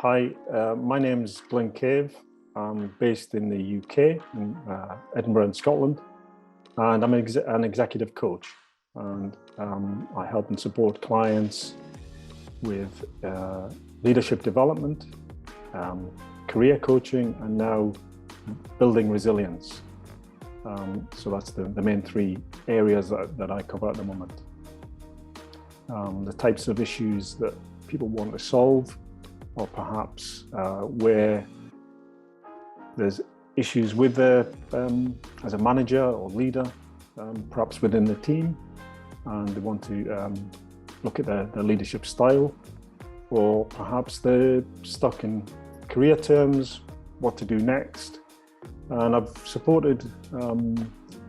Hi, my name's Glyn. I'm based in the UK, in Edinburgh in Scotland, and I'm an executive coach. And I help and support clients with leadership development, career coaching, and now building resilience. So that's the main three areas that I cover at the moment. The types of issues that people want to solve, or perhaps where there's issues with as a manager or leader, perhaps within the team, and they want to look at their leadership style, or perhaps they're stuck in career terms, what to do next. And I've supported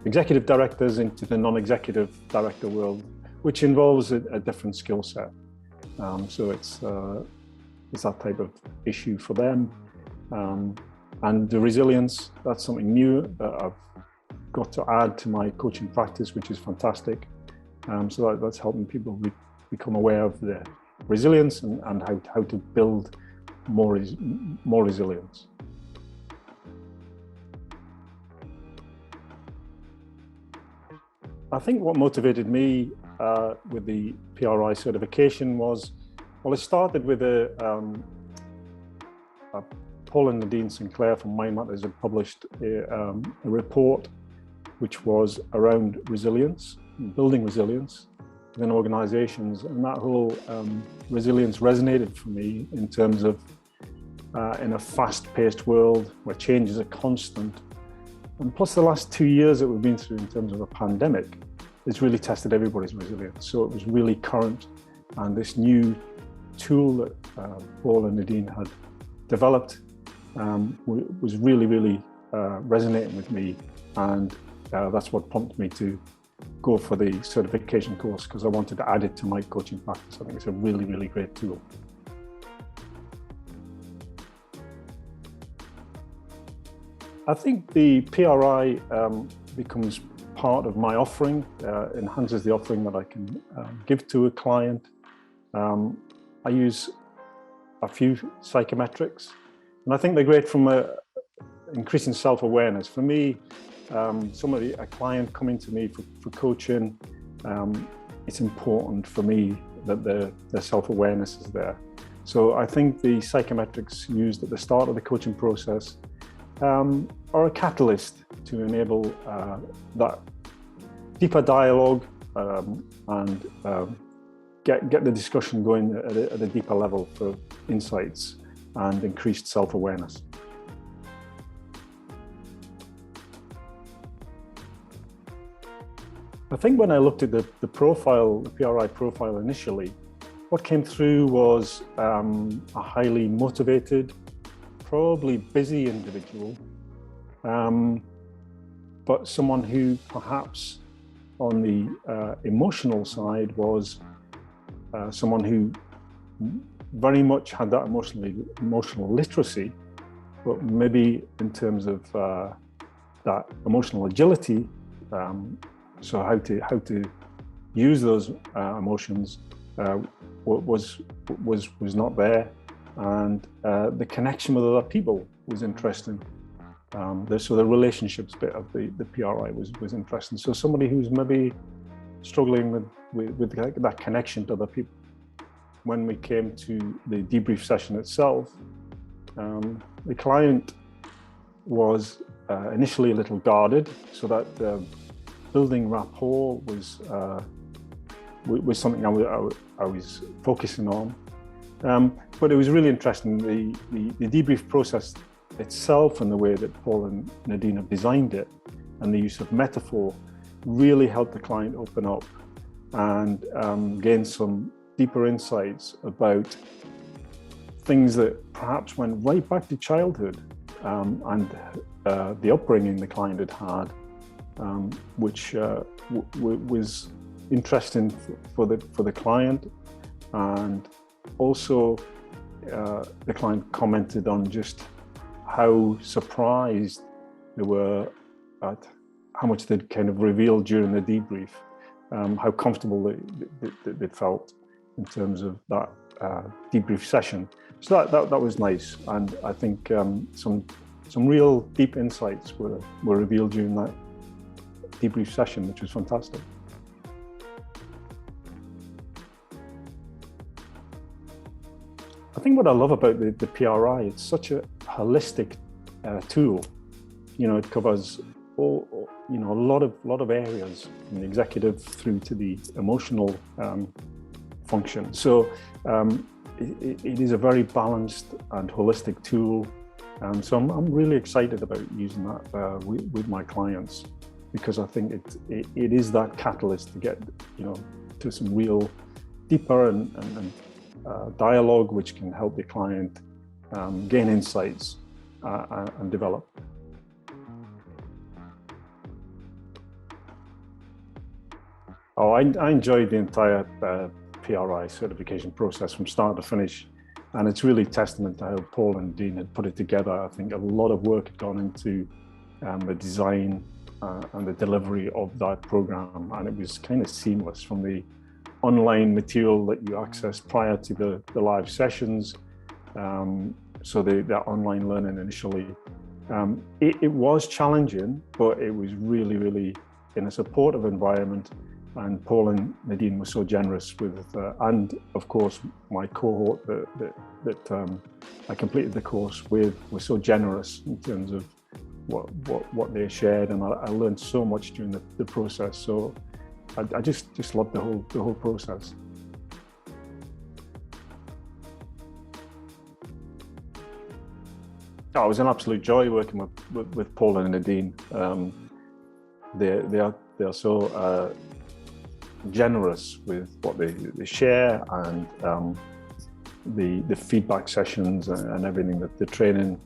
executive directors into the non-executive director world, which involves a different skill set. So it's that type of issue for them. And the resilience, that's something new that I've got to add to my coaching practice, which is fantastic. So that's helping people become aware of their resilience and how to build more resilience. I think what motivated me with the PRI certification was, well, it started with Paul and Nadine Sinclair from Mind Matters had published a report which was around resilience, building resilience within organizations. And that whole resilience resonated for me in terms of in a fast-paced world where changes are constant. And plus the last 2 years that we've been through in terms of a pandemic, it's really tested everybody's resilience. So it was really current. And this new tool that Paul and Nadine had developed was really resonating with me. And that's what prompted me to go for the certification course, because I wanted to add it to my coaching practice. I think it's a really great tool. I think the PRI becomes part of my offering, enhances the offering that I can give to a client. I use a few psychometrics, and I think they're great from increasing self-awareness. For me, a client coming to me for coaching, it's important for me that their self-awareness is there. So I think the psychometrics used at the start of the coaching process are a catalyst to enable that deeper dialogue and get the discussion going at a deeper level for insights and increased self-awareness. I think when I looked at the PRI profile initially, what came through was a highly motivated, probably busy individual, but someone who perhaps on the emotional side was someone who very much had that emotional literacy, but maybe in terms of that emotional agility, so how to use those emotions was not there, and the connection with other people was interesting. So the relationships bit of the PRI was interesting. So somebody who's maybe struggling with that connection to other people. When we came to the debrief session itself, the client was initially a little guarded, so that building rapport was something I was focusing on. But it was really interesting, the debrief process itself and the way that Paul and Nadine have designed it, and the use of metaphor really helped the client open up and gain some deeper insights about things that perhaps went right back to childhood and the upbringing the client had, which was interesting for the client. And also the client commented on just how surprised they were at how much they'd kind of revealed during the debrief, how comfortable they felt in terms of that debrief session. So that was nice, and I think some real deep insights were revealed during that debrief session, which was fantastic. I think what I love about the PRI, it's such a holistic tool. You know, it covers a lot of areas, from the executive through to the emotional function. So it is a very balanced and holistic tool. So I'm really excited about using that with my clients, because I think it is that catalyst to get, to some real deeper and dialogue, which can help the client gain insights and develop. Oh, I enjoyed the entire PRI certification process from start to finish. And it's really testament to how Paul and Dean had put it together. I think a lot of work had gone into the design and the delivery of that program. And it was kind of seamless, from the online material that you access prior to the live sessions. So the online learning initially, it was challenging, but it was really, really in a supportive environment. And Paul and Nadine were so generous with, and of course, my cohort that I completed the course with was so generous in terms of what they shared, and I learned so much during the process. So I just loved the whole process. Oh, it was an absolute joy working with Paul and Nadine. They are so generous with what they share, and the feedback sessions and everything, that the training.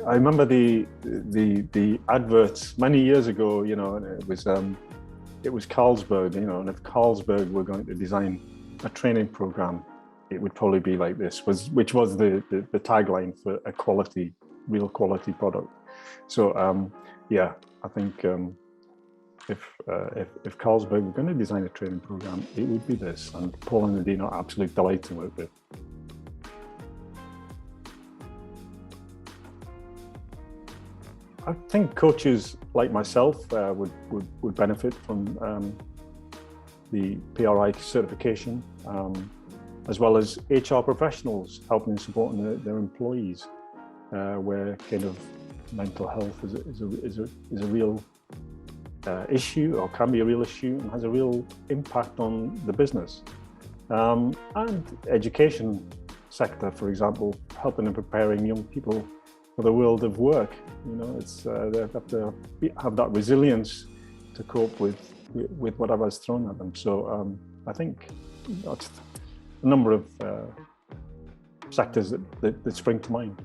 I remember the adverts many years ago, and it was Carlsberg, and if Carlsberg were going to design a training program, it would probably be like this, which was the tagline for a real quality product. So yeah, I think if Carlsberg were going to design a training program, it would be this, and Paul and Nadine are absolute delight to work with. I think coaches like myself would benefit from the PRI certification, as well as HR professionals helping and supporting their employees, where kind of mental health is a real issue, or can be a real issue, and has a real impact on the business. And education sector, for example, helping and preparing young people for the world of work. They have to have that resilience to cope with whatever's thrown at them. So I think that's a number of sectors that spring to mind.